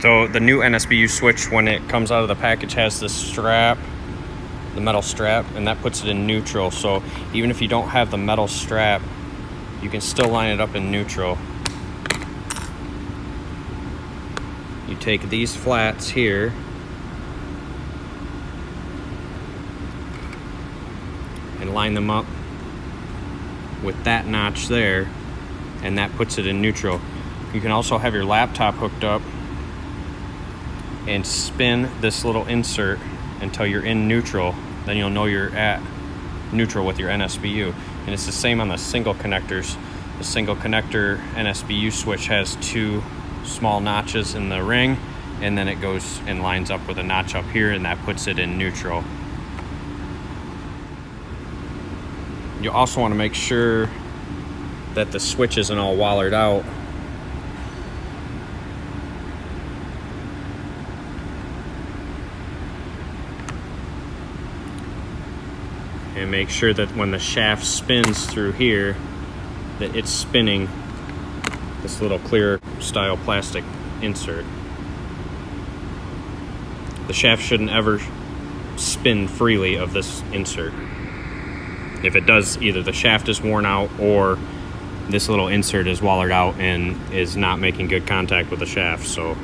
So the new NSBU switch, when it comes out of the package, has this strap, the metal strap, and that puts it in neutral. So even if you don't have the metal strap, you can still line it up in neutral. You take these flats here and line them up with that notch there, and that puts it in neutral. You can also have your laptop hooked up and spin this little insert until you're in neutral. Then you'll know you're at neutral with your NSBU. And it's the same on the single connectors. The single connector NSBU switch has two small notches in the ring, and then it goes and lines up with a notch up here, and that puts it in neutral. You also want to make sure that the switch isn't all wallered out. And make sure that when the shaft spins through here, that it's spinning this little clear style plastic insert. The shaft shouldn't ever spin freely of this insert. If it does, either the shaft is worn out or this little insert is wallered out and is not making good contact with the shaft. So